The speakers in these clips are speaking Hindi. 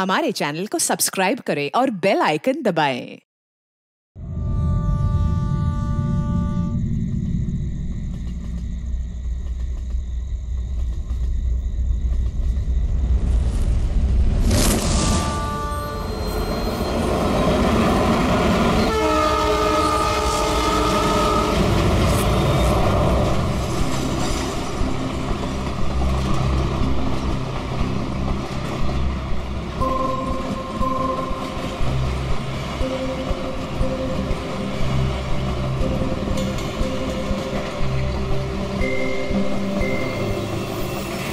हमारे चैनल को सब्सक्राइब करें और बेल आइकन दबाएं।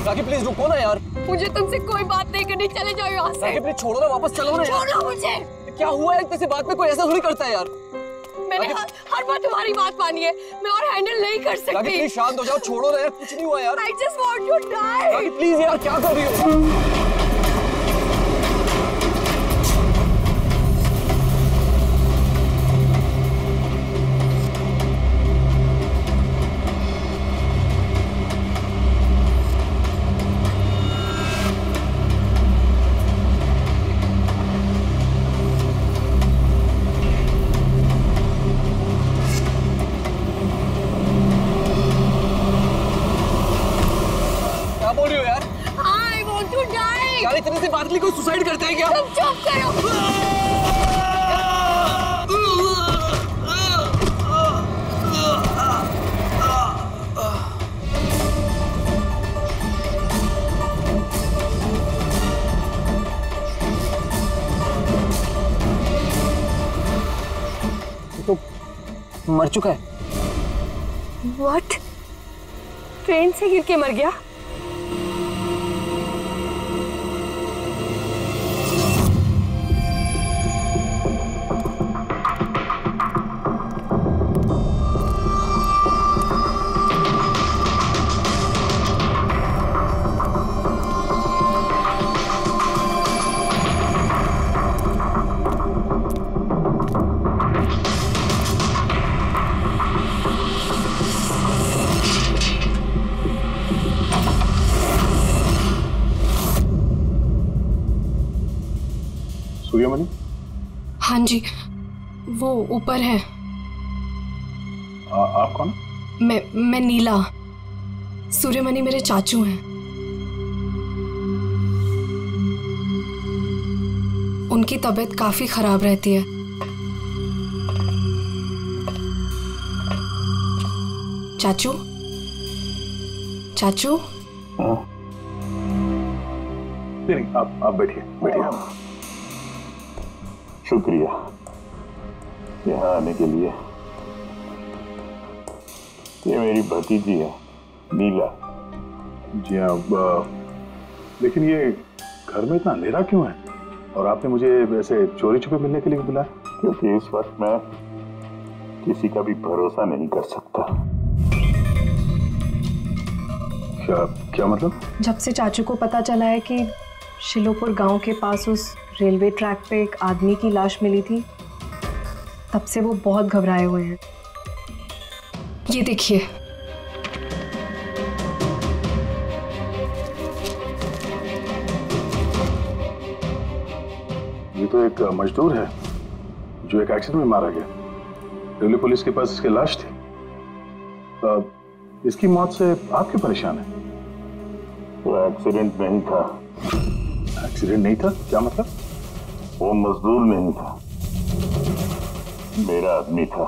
राखी प्लीज रुको ना यार। मुझे तुमसे कोई बात नहीं करनी, चले जाओ यहाँ से। राखी प्लीज छोड़ो ना, वापस चलो ना यार। छोड़ो मुझे। क्या हुआ है, किसी बात में कोई ऐसा थोड़ी करता है यार। मैंने हर बार तुम्हारी बात मानी है, मैं और हैंडल नहीं कर सकती। राखी प्लीज शांत हो जाओ, छोड़ो ना यार, कुछ नहीं हुआ यार। I just want to die। Rakhi please यार, क्या कर रही हो? बोल रही हो यार? I want to die। यार इतनी सी बात के लिए कोई सुसाइड करता है क्या? तुम चुप करो। तो मर चुका है। What? ट्रेन से गिर के मर गया? सूर्यमणि? हाँ जी, वो ऊपर है। आप कौन? मैं नीला। सूर्यमणि मेरे चाचू हैं। उनकी तबीयत काफी खराब रहती है। चाचू, चाचू। नहीं, आप बैठिए, बैठिए। शुक्रिया यहाँ आने के लिए। ये मेरी भतीजी है नीला। जी हाँ, लेकिन ये घर में इतना अंधेरा क्यों है? और आपने मुझे वैसे चोरी छुपे मिलने के लिए बुलाया? क्योंकि इस वक्त मैं किसी का भी भरोसा नहीं कर सकता। क्या मतलब? जब से चाचू को पता चला है कि शिलोपुर गांव के पास उस रेलवे ट्रैक पे एक आदमी की लाश मिली थी, तब से वो बहुत घबराए हुए हैं। ये देखिए। ये तो एक मजदूर है जो एक एक्सीडेंट में मारा गया। रेलवे पुलिस के पास इसकी लाश थी। इसकी मौत से आप क्यों परेशान हैं? वो एक्सीडेंट नहीं था। एक्सीडेंट नहीं था? क्या मतलब? वो मजदूर नहीं था, मेरा आदमी था।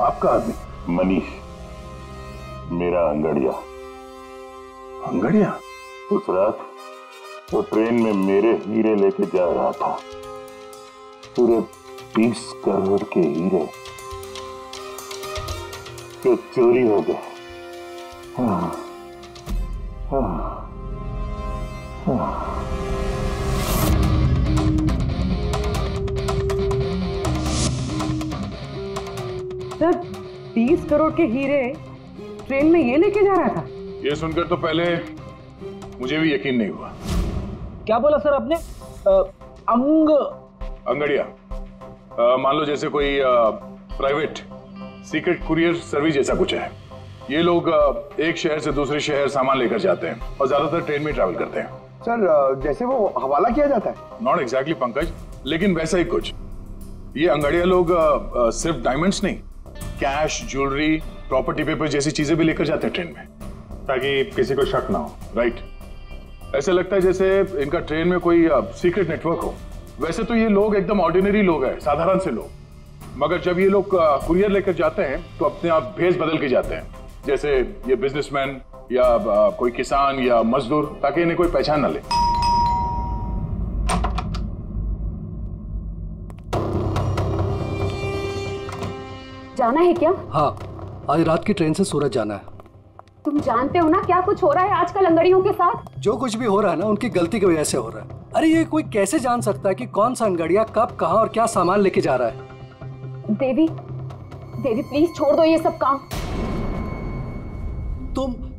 आपका आदमी? मनीष, मेरा अंगड़िया। अंगड़िया? उस रात वो ट्रेन में मेरे हीरे लेके जा रहा था। पूरे 20 करोड़ के हीरे जो चोरी हो गए। सर, 20 करोड़ के हीरे ट्रेन में ये लेके जा रहा था? ये सुनकर तो पहले मुझे भी यकीन नहीं हुआ। क्या बोला सर आपने? अंगड़िया, मान लो जैसे कोई प्राइवेट सीक्रेट कुरियर सर्विस जैसा कुछ है। ये लोग एक शहर से दूसरे शहर सामान लेकर जाते हैं और ज्यादातर ट्रेन में ट्रैवल करते हैं। सर जैसे वो हवाला किया जाता है? नॉट एग्जैक्टली पंकज, लेकिन वैसा ही कुछ। ये अंगड़िया लोग सिर्फ डायमंड्स नहीं, कैश, ज्वेलरी, प्रॉपर्टी पेपर जैसी चीजें भी लेकर जाते हैं ट्रेन में, ताकि किसी को शक ना हो। राइट, ऐसे लगता है जैसे इनका ट्रेन में कोई सीक्रेट नेटवर्क हो। वैसे तो ये लोग एकदम ऑर्डिनरी लोग हैं, साधारण से लोग, मगर जब ये लोग कुरियर लेकर जाते हैं तो अपने आप भेस बदल के जाते हैं, जैसे ये बिजनेसमैन या कोई किसान या मजदूर, ताकि इन्हें कोई पहचान ना ले। जाना है क्या? हाँ, आज रात की ट्रेन से सूरत जाना है। तुम जानते हो ना क्या कुछ हो रहा है आजकल अंगड़ियों के साथ? जो कुछ भी हो रहा है ना, उनकी गलती की वजह से हो रहा है। अरे ये कोई कैसे जान सकता है कि कौन सा अंगड़िया कब, कहाँ और क्या सामान लेके जा रहा है? देवी, देवी प्लीज छोड़ दो ये सब काम।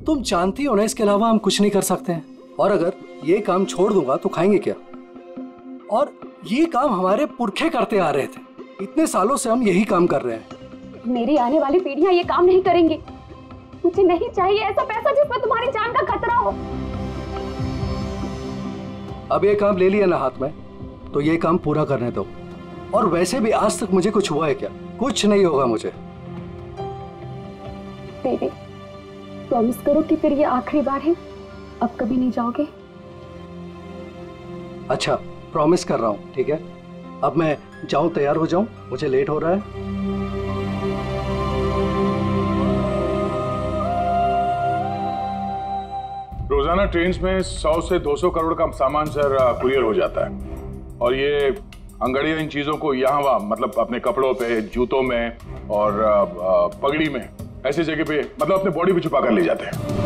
तुम जानती हो ना, इसके अलावा हम कुछ नहीं कर सकते हैं। और अगर ये काम छोड़ दूंगा तो खाएंगे क्या? और ये काम हमारे पुरखे करते आ रहे थे, इतने सालों से हम यही काम कर रहे हैं। मेरी आने वाली पीढ़ियां ये काम नहीं करेंगी। मुझे नहीं चाहिए ऐसा पैसा जिसमें तुम्हारी जान का खतरा हो। अब ये काम ले लिया ना हाथ में, तो ये काम पूरा करने दो। और वैसे भी आज तक मुझे कुछ हुआ है क्या? कुछ नहीं होगा मुझे। देवी, प्रॉमिस करो कि फिर ये आखिरी बार है, अब कभी नहीं जाओगे। अच्छा, प्रॉमिस कर रहा हूँ, ठीक है? अब मैं जाऊं, तैयार हो जाऊं, मुझे लेट हो रहा है। रोजाना ट्रेन में 100 से 200 करोड़ का सामान सर कुरियर हो जाता है, और ये अंगड़िया इन चीजों को यहाँ वहाँ, मतलब अपने कपड़ों पे, जूतों में और पगड़ी में, ऐसी जगह पे, मतलब अपने बॉडी पे छुपा कर ले जाते हैं।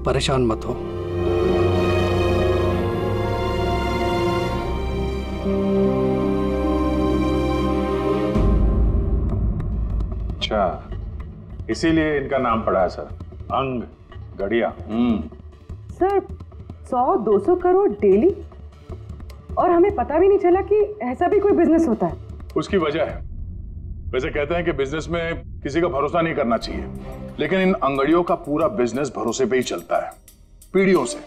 परेशान मत हो। अच्छा, इसीलिए इनका नाम पड़ा है सर, अंग गड़िया। सर 100-200 करोड़ डेली, और हमें पता भी नहीं चला कि ऐसा भी कोई बिजनेस होता है। उसकी वजह है, वैसे कहते हैं कि बिजनेस में किसी का भरोसा नहीं करना चाहिए, लेकिन इन अंगड़ियों का पूरा बिजनेस भरोसे पे ही चलता है, पीढ़ियों से।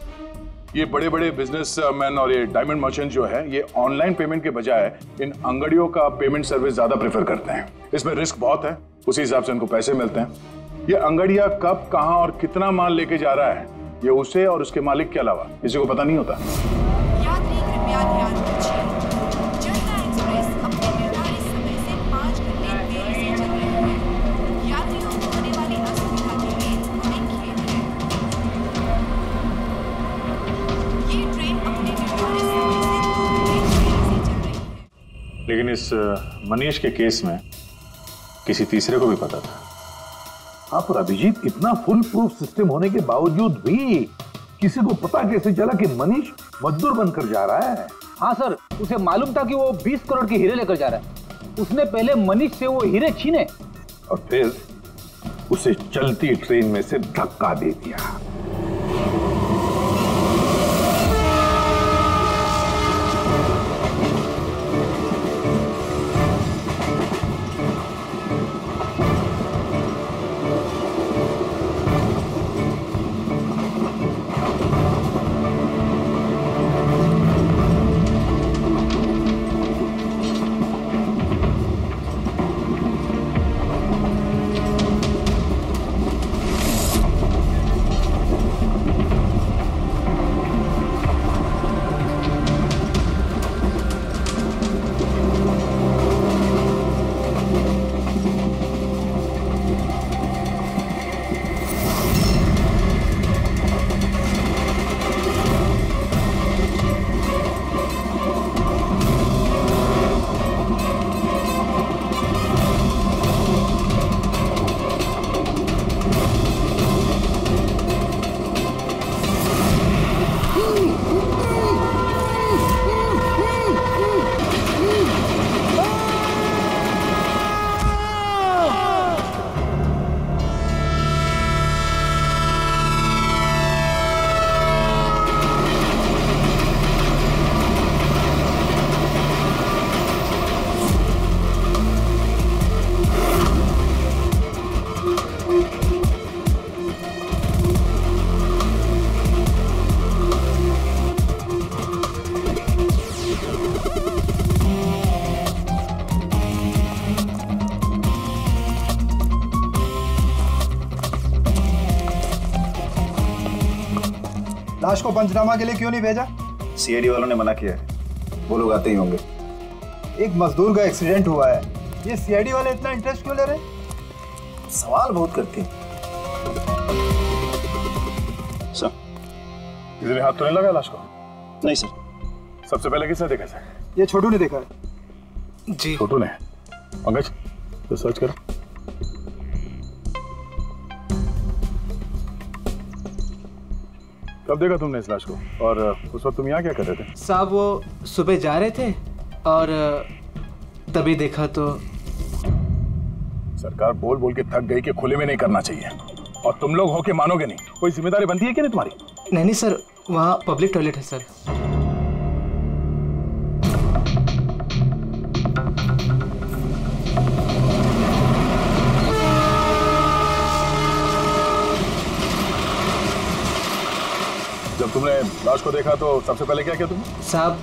ये बड़े बड़े बिजनेसमैन और ये डायमंड मर्चेंट जो है, ये ऑनलाइन पेमेंट के बजाय इन अंगड़ियों का पेमेंट सर्विस ज्यादा प्रेफर करते हैं। इसमें रिस्क बहुत है, उसी हिसाब से उनको पैसे मिलते हैं। ये अंगड़िया कब, कहां और कितना माल लेके जा रहा है, ये उसे और उसके मालिक के अलावा किसी को पता नहीं होता। यात्री कृपया ध्यान दीजिए, जनता एक्सप्रेस अपने निर्धारित समय से 5 घंटे देरी से चल रही है। यात्रियों को होने वाली असुविधा के लिए हमें खेद है। ये ट्रेन अपने निर्धारित समय से 2 घंटे देरी से चल रही है। लेकिन इस मनीष के केस में किसी तीसरे को भी पता था। हाँ, पर अभिजीत, इतना फुल प्रूफ सिस्टम होने के बावजूद भी किसी को पता कैसे चला कि मनीष मजदूर बनकर जा रहा है? हाँ सर, उसे मालूम था कि वो 20 करोड़ के हीरे लेकर जा रहा है। उसने पहले मनीष से वो हीरे छीने और फिर उसे चलती ट्रेन में से धक्का दे दिया। लाश को पंचनामा के लिए क्यों नहीं भेजा? सीआईडी वालों ने मना किया है, वो लोग आते ही होंगे। एक मजदूर का एक्सीडेंट हुआ है, ये सीआईडी वाले इतना इंटरेस्ट क्यों ले रहे? सवाल बहुत करते हैं। सर, किसी ने हाथ तो नहीं लगाया लाश को? नहीं सर। सबसे पहले किसने देखा सर? ये छोटू ने देखा है। जी छोटू ने? पंकज तो सर्च करो। कब देखा तुमने इस लाश को और उस वक्त तुम यहाँ क्या कर रहे थे? साहब वो सुबह जा रहे थे और तभी देखा तो। सरकार बोल बोल के थक गई कि खुले में नहीं करना चाहिए और तुम लोग हो के मानोगे नहीं। कोई जिम्मेदारी बनती है कि नहीं तुम्हारी? नहीं सर, वहाँ पब्लिक टॉयलेट है सर। जब तुमने लाश को देखा तो सबसे पहले क्या किया तुमने? साहब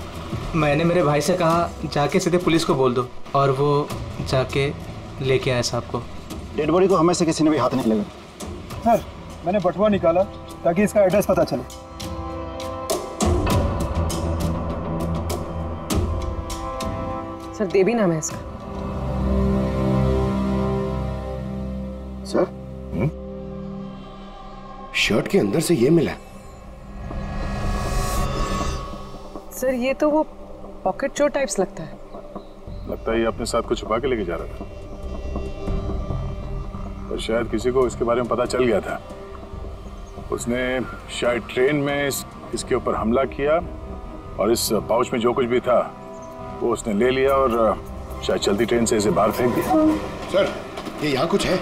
मैंने मेरे भाई से कहा जाके सीधे पुलिस को बोल दो और वो जाके लेके आए साहब को। डेड बॉडी को हमें से किसी ने भी हाथ नहीं लगा। सर मैंने बटुआ निकाला ताकि इसका एड्रेस पता चले। सर देवी नाम है इसका। सर शर्ट के अंदर से ये मिला। सर ये तो वो पॉकेट चोर टाइप्स लगता है। लगता है ये अपने साथ कुछ छुपा के लेके जा रहा था और शायद किसी को इसके बारे में पता चल गया था। उसने शायद ट्रेन में इसके ऊपर हमला किया और इस पाउच में जो कुछ भी था वो उसने ले लिया और शायद चलती ट्रेन से इसे बाहर फेंक दिया। सर ये यहाँ कुछ है।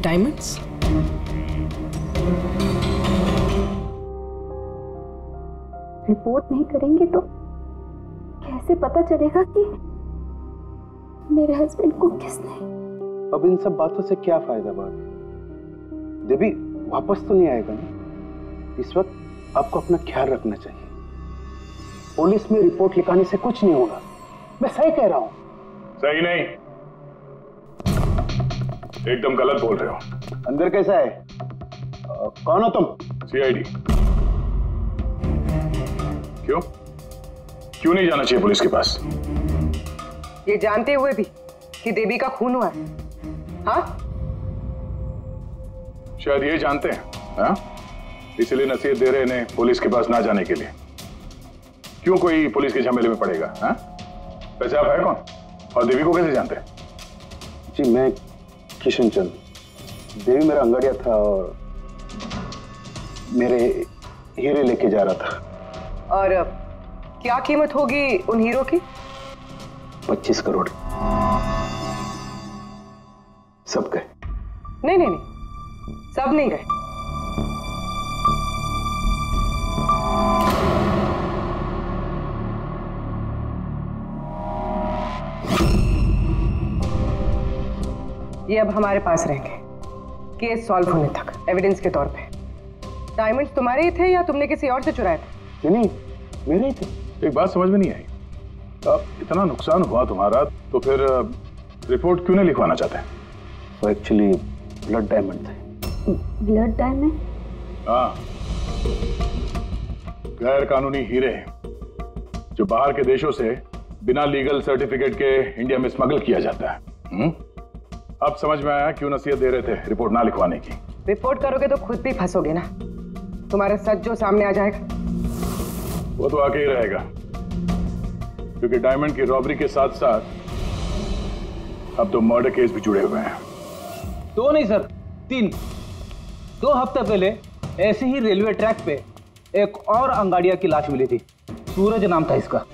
डायमंड्स? रिपोर्ट नहीं करेंगे तो कैसे पता चलेगा कि मेरे हस्बैंड को किसने? अब इन सब बातों से क्या फायदा बात? देवी वापस तो नहीं आएगा ना? इस वक्त आपको अपना ख्याल रखना चाहिए। पुलिस में रिपोर्ट लिखाने से कुछ नहीं होगा। मैं सही कह रहा हूँ। सही नहीं, एकदम गलत बोल रहे हो। अंदर कैसा है? कौन हो तुम? सीआईडी। क्यों क्यों नहीं जाना चाहिए पुलिस के पास? ये जानते हुए भी कि देवी का खून हुआ है? हाँ? शायद ये जानते हैं, हाँ? इसलिए नसीहत दे रहे हैं पुलिस के पास ना जाने के लिए। क्यों कोई पुलिस के झमेले में पड़ेगा? हाँ? वैसे आप है कौन और देवी को कैसे जानते हैं? जी मैं किशन चंद। देवी मेरा अंगड़िया था और मेरे हीरे लेके जा रहा था। और क्या कीमत होगी उन हीरो की? 25 करोड़। सब गए? नहीं नहीं नहीं, सब नहीं गए। ये अब हमारे पास रहेंगे केस सॉल्व होने तक, एविडेंस के तौर पे। डायमंड्स तुम्हारे ही थे या तुमने किसी और से चुराए थे? नहीं मेरे ही थे। एक बात समझ में नहीं आई, अब इतना नुकसान हुआ तुम्हारा तो फिर रिपोर्ट क्यों नहीं लिखवाना चाहते? वो एक्चुअली ब्लड डायमंड थे। Blood diamond? हाँ, गैर कानूनी हीरे जो बाहर के देशों से बिना लीगल सर्टिफिकेट के इंडिया में स्मगल किया जाता है। अब समझ में आया क्यों नसीहत दे रहे थे रिपोर्ट ना लिखवाने की। रिपोर्ट करोगे तो खुद भी फंसोगे ना। तुम्हारा सच जो सामने आ जाएगा वो तो आके ही रहेगा, क्योंकि डायमंड की रॉबरी के साथ साथ अब तो मर्डर केस भी जुड़े हुए हैं। 2 नहीं सर, 3। 2 हफ्ते पहले ऐसे ही रेलवे ट्रैक पे एक और अंगाड़िया की लाश मिली थी। सूरज नाम था इसका।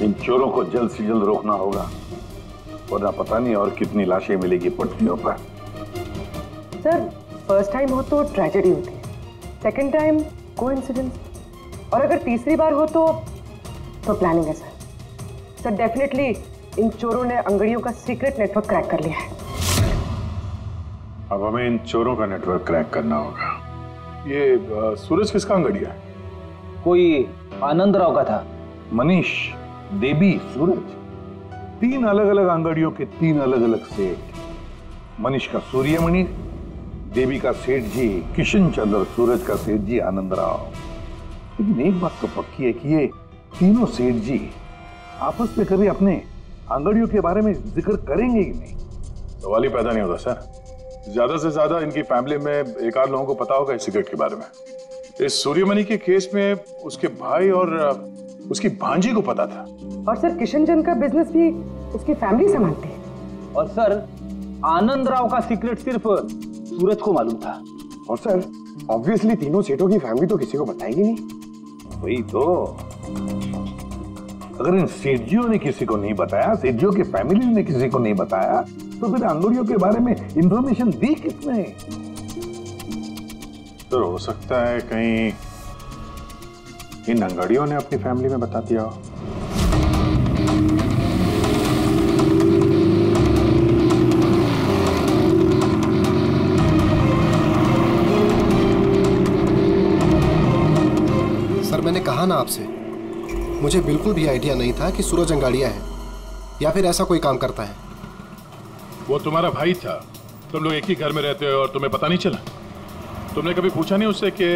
इन चोरों को जल्द से जल्द रोकना होगा, वरना पता नहीं और कितनी लाशें मिलेगी पटरियों पर। सर फर्स्ट टाइम हो तो ट्रेजेडी होती है, सेकंड टाइम कोइंसिडेंस, और अगर तीसरी बार हो तो प्लानिंग है सर। सर डेफिनेटली इन चोरों ने अंगड़ियों का सीक्रेट नेटवर्क क्रैक कर लिया है। अब हमें इन चोरों का नेटवर्क क्रैक करना होगा। ये सूरज किसका अंगड़िया है? कोई आनंद राव का था। मनीष, देवी, सूरज, 3 अलग अलग अंगड़ियों के 3 अलग अलग सेठ। मनीष का सूर्यमणि, देवी का सेठ जी किशन चंद्र, सूरज का सेठ जी आनंद राव। लेकिन एक बात तो पक्की है कि ये तीनों सेठ जी आपस में कभी अपने अंगड़ियों के बारे में जिक्र करेंगे ही नहीं। सवाल ही पैदा नहीं होता सर। ज्यादा से ज्यादा इनकी फैमिली में एक आध लोगों को पता होगा इस सिगरेट के बारे में। इस सूर्यमणि के केस में उसके भाई और उसकी भांजी को पता था। और सर किशन चंद का बिजनेस भी उसकी फैमिली संभालती है। और सर आनंद राव का सीक्रेट सिर्फ सूरज को मालूम था। और सर ऑब्वियसली तीनों सेठों की फैमिली तो किसी को बताएगी नहीं। वही तो, अगर इन सेठजियों ने किसी को नहीं बताया, सेठजियों की फैमिली ने किसी को नहीं बताया, तो फिर अंगड़ियों के बारे में इंफॉर्मेशन दी किसने? तो हो सकता है कहीं इन अंगड़ियों ने अपनी फैमिली में बता दिया हो। सर मैंने कहा ना आपसे, मुझे बिल्कुल भी आइडिया नहीं था कि सूरज अंगाड़िया है या फिर ऐसा कोई काम करता है। वो तुम्हारा भाई था, तुम लोग एक ही घर में रहते हो और तुम्हें पता नहीं चला? तुमने कभी पूछा नहीं उससे कि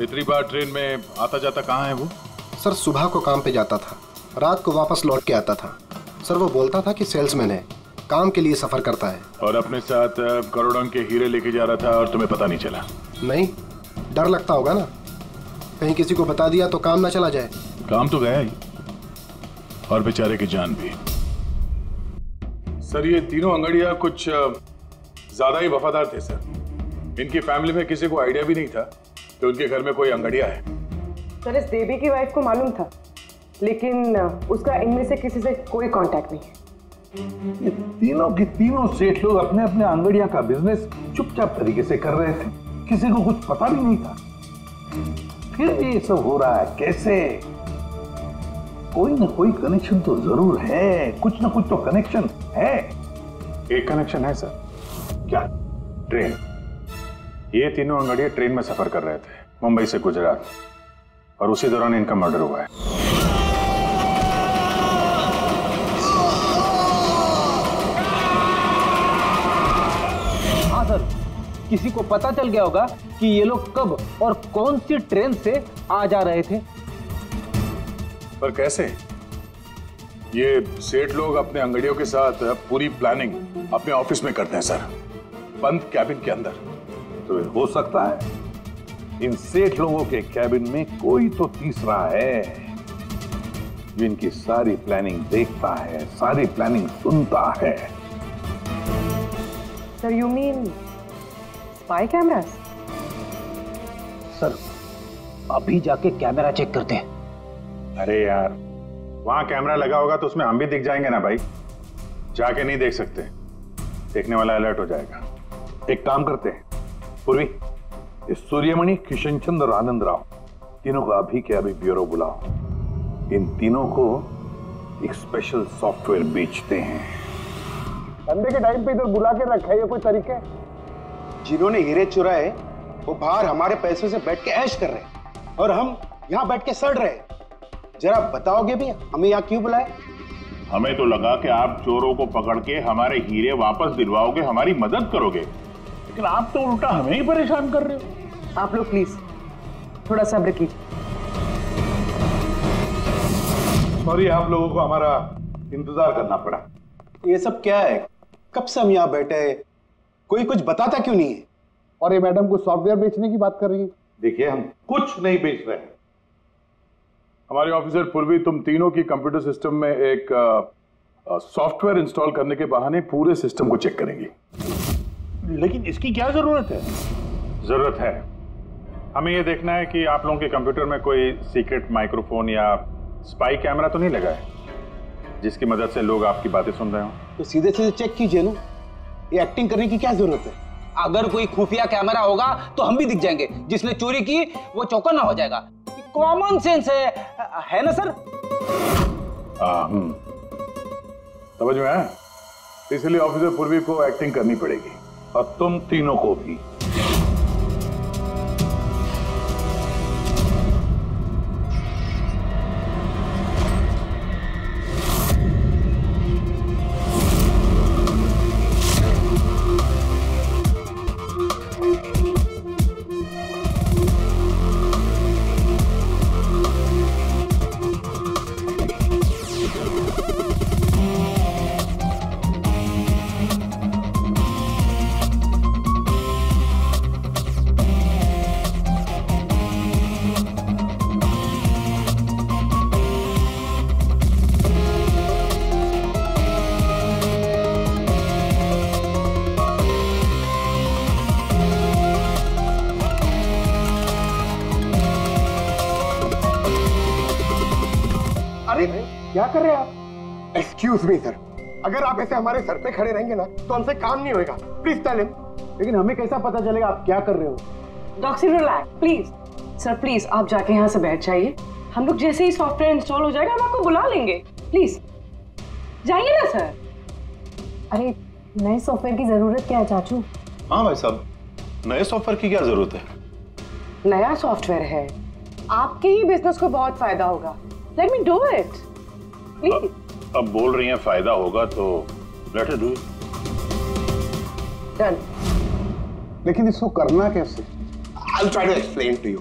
इतनी बार ट्रेन में आता जाता कहाँ है वो? सर सुबह को काम पे जाता था, रात को वापस लौट के आता था। सर वो बोलता था कि सेल्समैन है, काम के लिए सफर करता है। और अपने साथ करोड़ों के हीरे लेके जा रहा था और तुम्हें पता नहीं चला? नहीं, डर लगता होगा ना, कहीं किसी को बता दिया तो काम ना चला जाए। काम तो गया ही, और बेचारे की जान भी। सर ये तीनों अंगड़िया कुछ ज्यादा ही वफादार थे सर। इनकी फैमिली में किसी को आइडिया भी नहीं था कि उनके घर में कोई अंगड़िया है। सर इस देवी की वाइफ को मालूम था, लेकिन उसका इनमें से किसी से कोई कांटेक्ट नहीं है। ये तीनों के तीनों सेठ लोग अपने अपने अंगड़िया का बिजनेस चुपचाप तरीके से कर रहे थे, किसी को कुछ पता भी नहीं था। फिर ये सब हो रहा है कैसे? कोई ना कोई कनेक्शन तो जरूर है, कुछ ना कुछ तो कनेक्शन है। एक कनेक्शन है सर। क्या? ट्रेन। ये तीनों अंगड़िया ट्रेन में सफर कर रहे थे मुंबई से गुजरात, और उसी दौरान इनका मर्डर हुआ है। हाँ सर, किसी को पता चल गया होगा कि ये लोग कब और कौन सी ट्रेन से आ जा रहे थे। पर कैसे? ये सेठ लोग अपने अंगड़ियों के साथ पूरी प्लानिंग अपने ऑफिस में करते हैं सर, बंद कैबिन के अंदर। तो हो सकता है इन सेठ लोगों के कैबिन में कोई तो तीसरा है जो इनकी सारी प्लानिंग देखता है, सारी प्लानिंग सुनता है। Sir you mean spy cameras? Sir अभी जाके कैमरा चेक करते हैं। अरे यार, वहां कैमरा लगा होगा तो उसमें हम भी दिख जाएंगे ना भाई। जाके नहीं देख सकते, देखने वाला अलर्ट हो जाएगा। एक काम करते हैं पूर्वी, इस सूर्यमणि, किशन चंद्र और आनंद राव तीनों को अभी के अभी ब्यूरो बुलाओ। इन तीनों को एक स्पेशल सॉफ्टवेयर बेचते हैं। संडे के टाइम पे इधर बुला के रखा है, ये कोई तरीका? जिन्होंने हीरे चुराए वो बाहर हमारे पैसों से बैठ के ऐश कर रहे हैं और हम यहाँ बैठ के सड़ रहे हैं। जरा बताओगे भी हमें यहाँ क्यों बुलाए? हमें तो लगा कि आप चोरों को पकड़ के हमारे हीरे वापस दिलवाओगे, हमारी मदद करोगे, लेकिन आप तो उल्टा हमें ही परेशान कर रहे हो। आप लोग प्लीज थोड़ा सब्र कीजिए। सॉरी, आप लोगों को हमारा इंतजार करना पड़ा। ये सब क्या है? कब से हम यहाँ बैठे हैं, कोई कुछ बताता क्यों नहीं है? और ये मैडम को सॉफ्टवेयर बेचने की बात कर रही है। देखिए, हम कुछ नहीं बेच रहे हैं। हमारे ऑफिसर पूर्वी तुम तीनों की कंप्यूटर सिस्टम में एक सॉफ्टवेयर इंस्टॉल करने के बहाने पूरे सिस्टम को चेक करेंगी। लेकिन इसकी क्या जरूरत है? जरूरत है, हमें यह देखना है कि आप लोगों के कंप्यूटर में कोई सीक्रेट माइक्रोफोन या स्पाई कैमरा तो नहीं लगा है। जिसकी मदद से लोग आपकी बातें सुन रहे हो। तो सीधे सीधे चेक कीजिए ना, ये एक्टिंग करने की क्या जरूरत है? अगर कोई खुफिया कैमरा होगा तो हम भी दिख जाएंगे, जिसने चोरी की वो चौकन्ना हो जाएगा। कॉमन सेंस है ना सर? समझ में आया? इसलिए ऑफिसर पूर्वी को एक्टिंग करनी पड़ेगी और तुम तीनों को भी। क्या कर रहे हैं आप? एक्सक्यूज मी सर, अगर आप ऐसे हमारे सर पे खड़े रहेंगे ना तो हमसे काम नहीं होएगा। Please tell him. लेकिन हमें कैसा पता चलेगा आप क्या कर रहे हो? Doctor relax please. Sir please आप जाके यहाँ से बैठ जाइए, हम लोग जैसे ही सॉफ्टवेयर इंस्टॉल हो जाएगा हम आपको बुला लेंगे। प्लीज जाइए ना सर। अरे नए सॉफ्टवेयर की जरूरत क्या है चाचू? हाँ भाई साहब, नए सॉफ्टवेयर की क्या जरूरत है? नया सॉफ्टवेयर है, आपके ही बिजनेस को बहुत फायदा होगा। Let me do it please. अब बोल रही हैं फायदा होगा तो let us do it. Done. लेकिन इसको करना कैसे? I'll try to explain to you.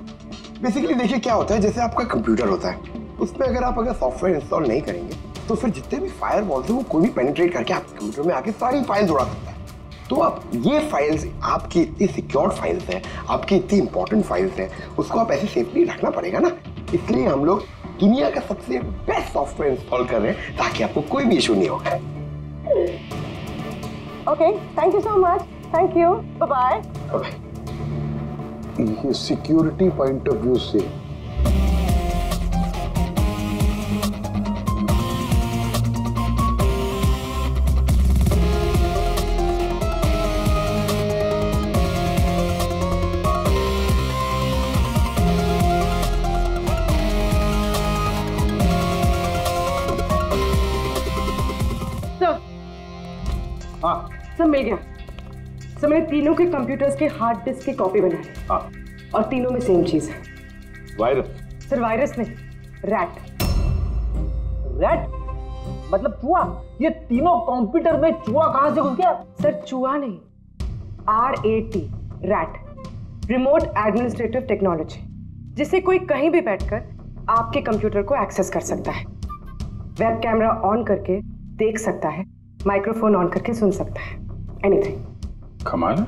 Basically देखिए क्या होता है, जैसे आपका कंप्यूटर होता है, उसमें अगर सॉफ्टवेयर इंस्टॉल नहीं करेंगे तो फिर जितने भी फायरवॉल्स हैं वो कोई भी पेनिट्रेट करके आपके कंप्यूटर में आके सारी फाइल्स उड़ा सकता है। तो अब ये फाइल्स आपकी इतनी सिक्योर्ड फाइल्स हैं, आपकी इतनी इंपॉर्टेंट फाइल्स हैं, उसको आप ऐसे सेफली रखना पड़ेगा ना। इसलिए हम लोग दुनिया का सबसे बेस्ट सॉफ्टवेयर इंस्टॉल कर रहे हैं ताकि आपको कोई भी इशू नहीं होगा। Okay, thank you so much. Thank you, bye bye. ये सिक्योरिटी पॉइंट ऑफ व्यू से सब मिल गया। सब मैंने तीनों के कंप्यूटर्स के हार्ड डिस्क की कॉपी बनाई। हाँ। और तीनों में सेम चीज है। वायरस? सर वायरस नहीं, रैट। रैट मतलब चूहा? ये तीनों कंप्यूटर में चूहा कहां से घुस गया? सर चूहा नहीं, RAT, rat, remote administrative technology, जिससे कोई कहीं भी बैठकर आपके कंप्यूटर को एक्सेस कर सकता है, वेब कैमरा ऑन करके देख सकता है, माइक्रोफोन ऑन करके सुन सकता है, एनीथिंग। कमाल,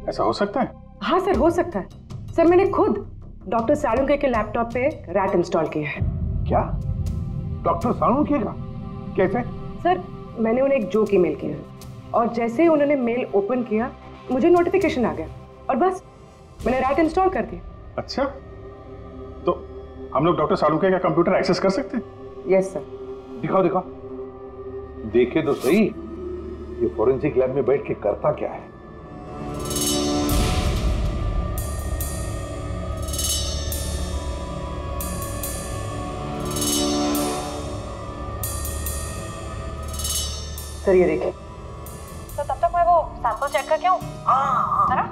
ऐसा हो सकता है? हाँ सर, हो सकता है। सर मैंने खुद डॉक्टर सालुंके के लैपटॉप पे रैट इंस्टॉल किया है। क्या? डॉक्टर सालुंके का? कैसे? सर मैंने उन्हें एक जोक ईमेल किया और जैसे ही उन्होंने मेल ओपन किया मुझे नोटिफिकेशन आ गया और बस मैंने रैट इंस्टॉल कर दिया। अच्छा, तो हम लोग डॉक्टर सालुंके का कंप्यूटर एक्सेस कर सकते हैं? Yes sir. दिखाओ दिखाओ, देखे तो सही ये फोरेंसिक लैब में बैठ के करता क्या है। सर ये देखिए। तो तब तक मैं वो सैंपल चेक करके आऊं? जरा।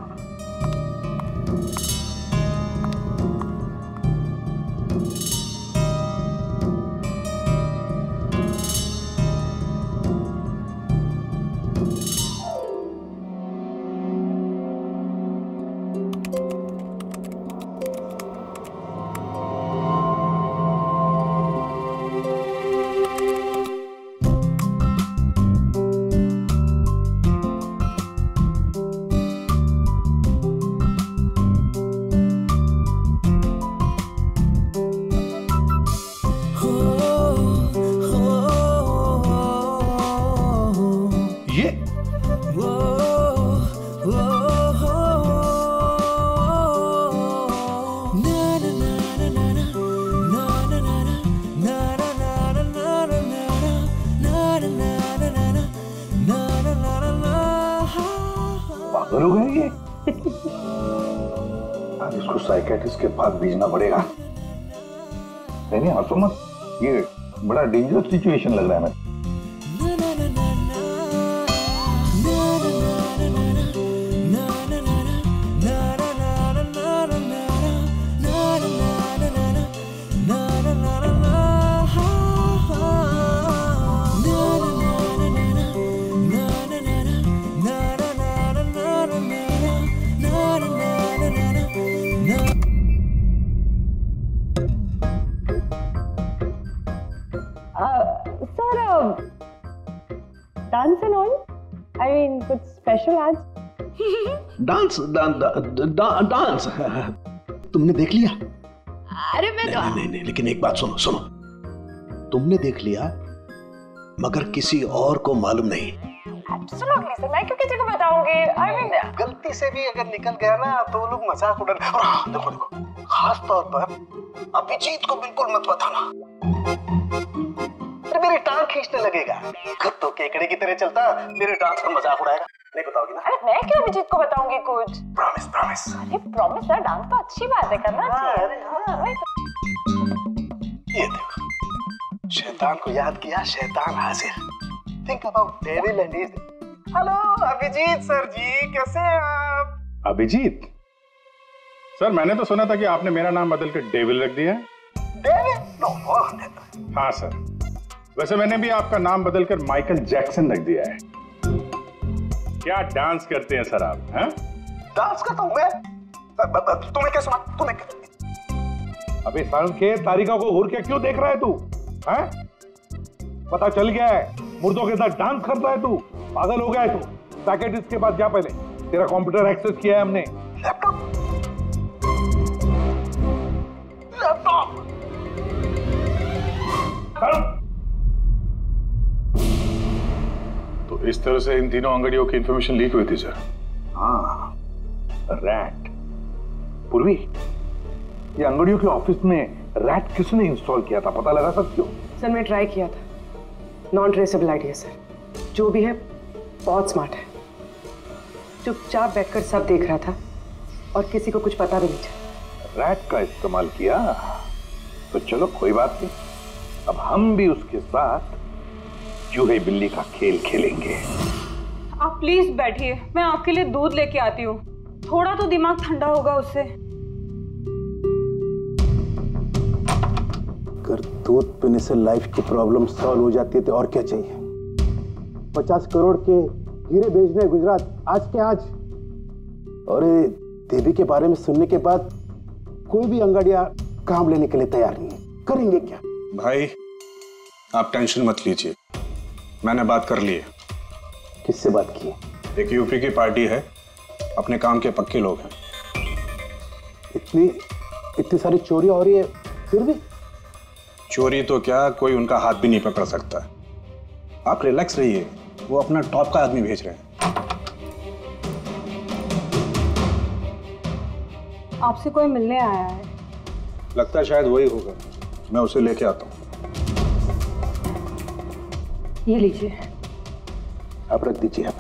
पागल हो गए ये। आज इसको साइकेट्रिस्ट के पास भेजना पड़ेगा। नहीं हंसो मत, ये बड़ा डेंजरस सिचुएशन लग रहा है। Dance and all, I mean कुछ स्पेशल आज? डांस डांस तुमने देख लिया? अरे मैं तो नहीं, लेकिन एक बात सुनो, तुमने देख लिया मगर किसी और को मालूम नहीं। एब्सोल्युटली सर, मैं क्यों किसी को बताऊंगी? आई मीन गलती से भी अगर निकल गया ना तो लोग मजाक उड़ा। और हाँ, देखो खास तौर पर अभिजीत को बिल्कुल मत बताना, मेरी टांग खींचने लगेगा। खुद तो केकड़े की तरह चलता, मेरे डांस पर मजाक उड़ाएगा। नहीं बताओगी ना? अरे मैं क्यों अभिजीत को बताऊंगी कुछ? प्रॉमिस। अरे प्रॉमिस सर, डांस तो अच्छी बात है, करना चाहिए। अरे हाँ। ये देखो, शैतान को याद किया, शैतान हाजिर। Think about devil and his. Hello Abhijeet sir ji, कैसे हैं आप? अभिजीत सर, मैंने तो सुना था कि आपने मेरा नाम बदल कर डेविल रख दिया है। डेविल? नो। हाँ सर, वैसे मैंने भी आपका नाम बदलकर माइकल जैक्सन रख दिया है। क्या डांस करते हैं सर आप? हैं? डांस करता हूं मैं? तुम्हें क्या सुना? अबे सारंग के तारिका को घूर के क्यों देख रहा है तू? हैं? पता चल गया है मुर्दों के साथ डांस करता है तू। पागल हो गया है तू। साइकियाट्रिस्ट के पास जा पहले, तेरा कंप्यूटर एक्सेस किया है हमने। लैपटॉप तो इस तरह से इन तीनों अंगड़ियों की इंफॉर्मेशन लीक हुई थी सर। हाँ, रैट। पूर्वी, ये अंगड़ियों के ऑफिस में रैट किसने इंस्टॉल किया था, पता लगा सकते हो? सर मैं ट्राई किया था, नॉन ट्रेसेबल आइडिया सर। जो भी है बहुत स्मार्ट है, चुपचाप बैठकर सब देख रहा था और किसी को कुछ पता भी नहीं चला। रैट का इस्तेमाल किया तो चलो कोई बात नहीं, अब हम भी उसके साथ चूहे बिल्ली का खेल खेलेंगे। आप प्लीज बैठिए, मैं आपके लिए दूध लेके आती हूँ, थोड़ा तो दिमाग ठंडा होगा उससे। अगर दूध पीने से लाइफ की प्रॉब्लम सॉल्व हो जाती है तो और क्या चाहिए। 50 करोड़ के हीरे भेजने गुजरात आज के आज। और देवी के बारे में सुनने के बाद कोई भी अंगड़िया काम लेने के लिए तैयार नहीं है। करेंगे क्या? भाई आप टेंशन मत लीजिए, मैंने बात कर ली है। किससे बात की? एक यूपी की पार्टी है, अपने काम के पक्के लोग हैं। इतनी सारी चोरियां हो रही है फिर भी? चोरी तो क्या, कोई उनका हाथ भी नहीं पकड़ सकता। आप रिलैक्स रहिए, वो अपना टॉप का आदमी भेज रहे हैं। आपसे कोई मिलने आया है? लगता है शायद वही होगा, मैं उसे लेके आता हूँ। ये लीजिए, आप रख दीजिए। आप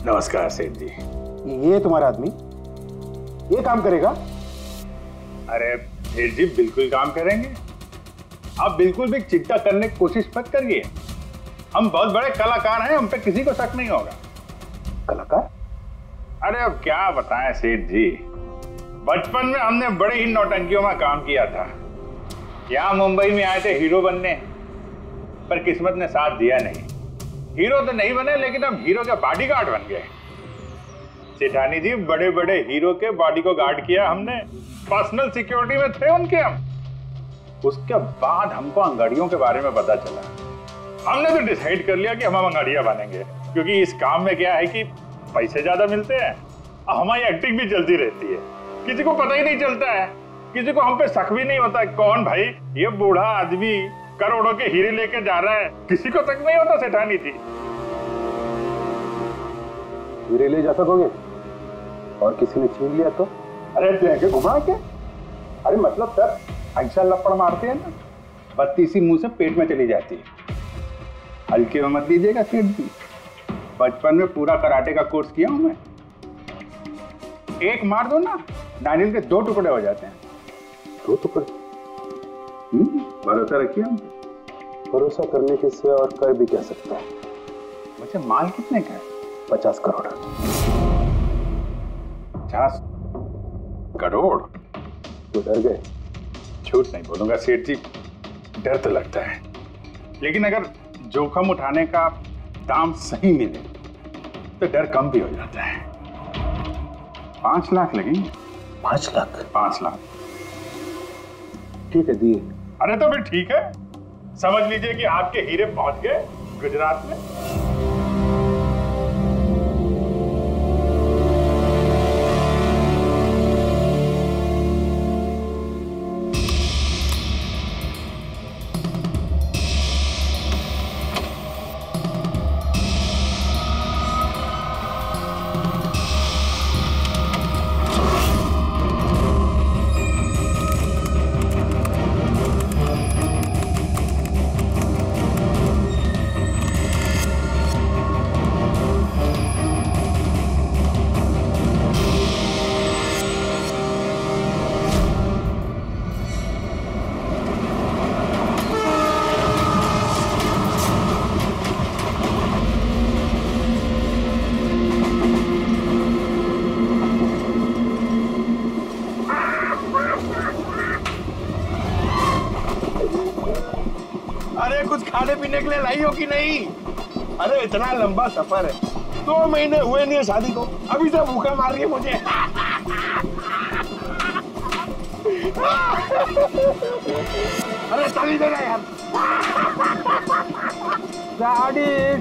नमस्कार सेठ जी। ये तुम्हारा आदमी ये काम करेगा? अरे सेठ जी बिल्कुल काम करेंगे, आप बिल्कुल भी चिंता करने की कोशिश मत करिए। हम बहुत बड़े कलाकार हैं, हम पे किसी को शक नहीं होगा। कलाकार? अरे अब क्या बताएं सेठ जी, बचपन में हमने बड़े ही नौटंकियों में काम किया था। यहाँ मुंबई में आए थे हीरो बनने, पर किस्मत ने साथ दिया नहीं। हीरो तो नहीं बने, लेकिन हम हीरो के बॉडीगार्ड बन गए। सेठानी जी, बड़े बड़े हीरो के बॉडी को गार्ड किया हमने, पर्सनल सिक्योरिटी में थे उनके हम। उसके बाद हमको अंगड़ियों के बारे में पता चला, हमने तो डिसाइड कर लिया कि हम अंगड़िया बनेंगे, क्योंकि इस काम में क्या है कि पैसे ज्यादा मिलते हैं और हमारी एक्टिंग भी चलती रहती है। किसी को पता ही नहीं चलता है, किसी को हम पे शक भी नहीं होता कौन भाई ये बूढ़ा आदमी करोड़ों के हीरे लेके जा रहा है, किसी को शक नहीं होता। सेठानी थी हीरे ले जा सकोगे? और किसी ने छीन लिया तो? अरे देंगे घुमा के। अरे मतलब सर ऐसा लपड़ मारते हैं ना, बत्ती सी मुंह से पेट में चली जाती है। हल्के में मत लीजिएगा सेठ जी, बचपन में पूरा कराटे का कोर्स किया हूं मैं। एक मार दो ना, नारियल के 2 टुकड़े हो जाते हैं। 2 टुकड़े? भरोसा रखिए हम। भरोसा करने के सिवा और कर भी क्या सकता है। वैसे माल कितने का है? 50 करोड़। 50 करोड़? तो डर गए? झूठ नहीं बोलूंगा सेठ जी, डर तो लगता है, लेकिन अगर जोखम उठाने का दाम सही मिले तो डर कम भी हो जाता है। 5 लाख लगेंगे। 5 लाख? 5 लाख। ठीक है, दिए। अरे तो फिर ठीक है, समझ लीजिए कि आपके हीरे पहुंच गए गुजरात में। खाने पीने के लिए लाई हो कि नहीं? अरे इतना लंबा सफर है, 2 महीने हुए नहीं है शादी को, अभी से भूखा मार रही है मुझे। अरे साड़ी देना यार।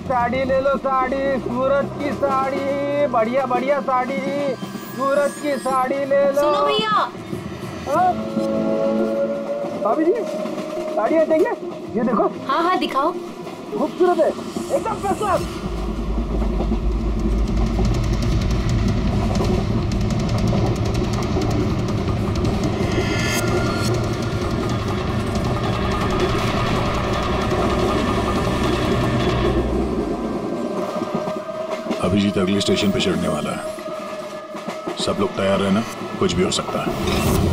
साड़ी ले लो, साड़ी, सूरत की साड़ी, बढ़िया बढ़िया साड़ी, सूरत की साड़ी ले लो। सुनो भैया। भाभी जी साड़ियाँ चाहिए? ये देखो। हाँ हाँ दिखाओ। खूबसूरत है, एकदम फर्स्ट क्लास। अभिजीत अगले स्टेशन पे चढ़ने वाला है, सब लोग तैयार रहना, कुछ भी हो सकता है।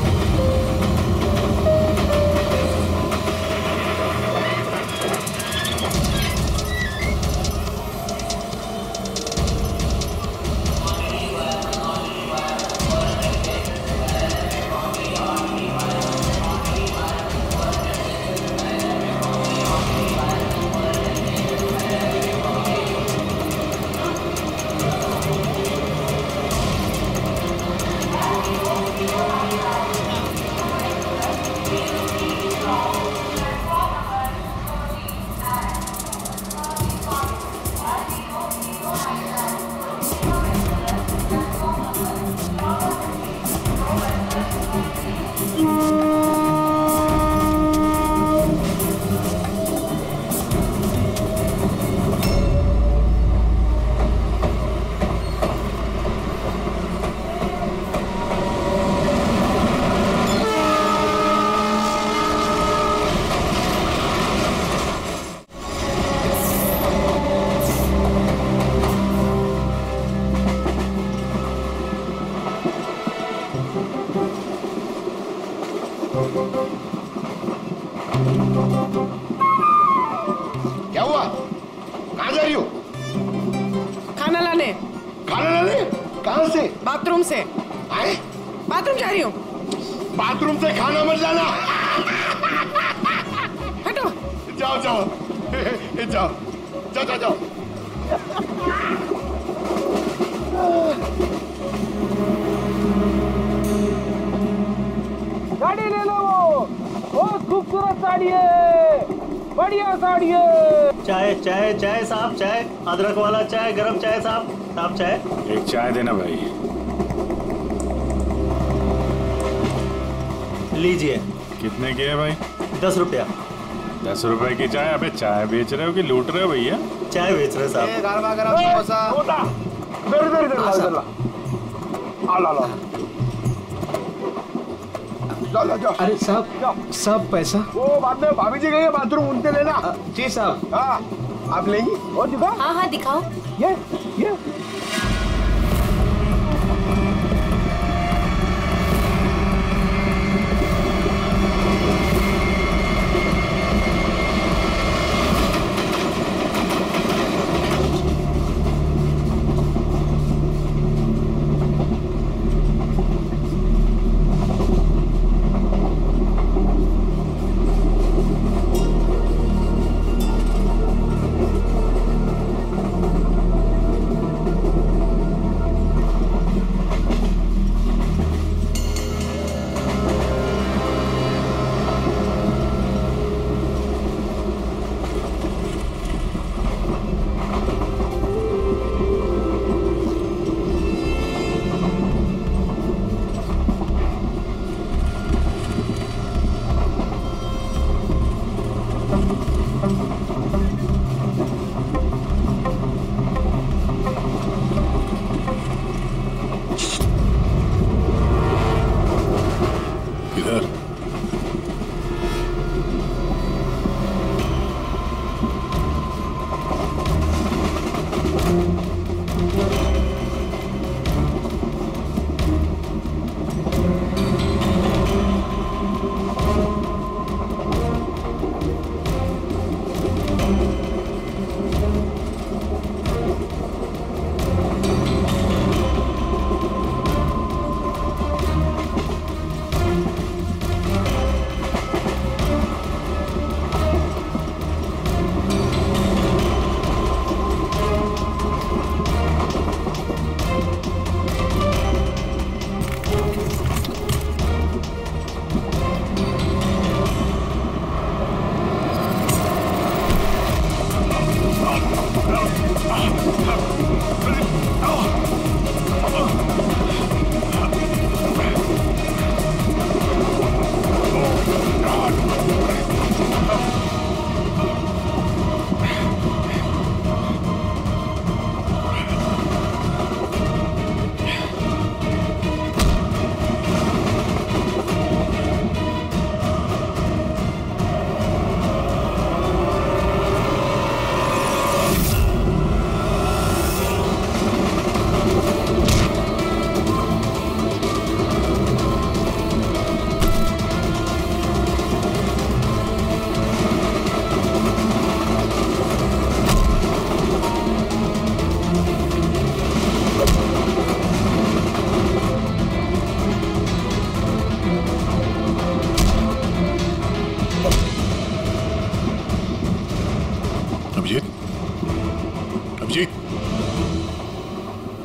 क्या हुआ? कहाँ जा रही हो? खाना लाने। खाना लाने? कहाँ से? बाथरूम से। आए? बाथरूम जा रही हूँ। बाथरूम से खाना मत लाना। हटो। जाओ जाओ जाओ जाओ जाओ जाओ। साड़ी ले लो, बहुत खूबसूरत साड़ी है, बढ़िया साड़ी है। चाय चाय चाय साहब, चाय, अदरक वाला चाय, गरम चाय साहब। साहब चाय। एक चाय देना भाई। लीजिए। कितने की है भाई? 10 रुपया। 10 रुपए की चाय? अबे चाय बेच रहे हो कि लूट रहे हो भैया? चाय बेच रहे साहब। गरमा गरम समोसा। अरे साहब पैसा। वो बाद में भाभी जी गई बाथरूम उनसे लेना। जी साहब। हाँ आप लेंगी और दिखा। हाँ दिखाओ। ये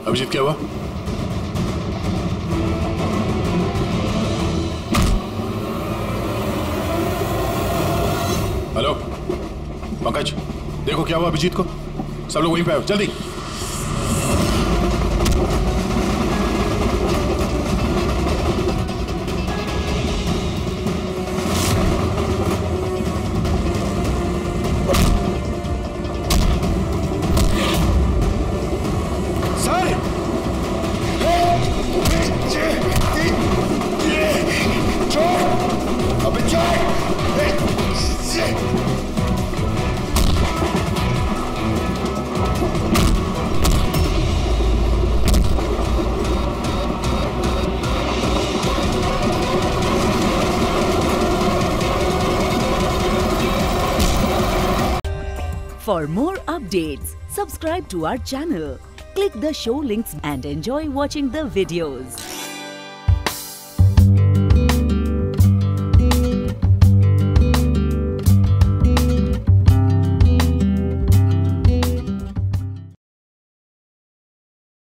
अभिजीत क्या हुआ? हेलो पंकज, देखो क्या हुआ अभिजीत को। सब लोग वहीं पे आओ जल्दी। For more updates, subscribe to our channel, click the show links and enjoy watching the videos.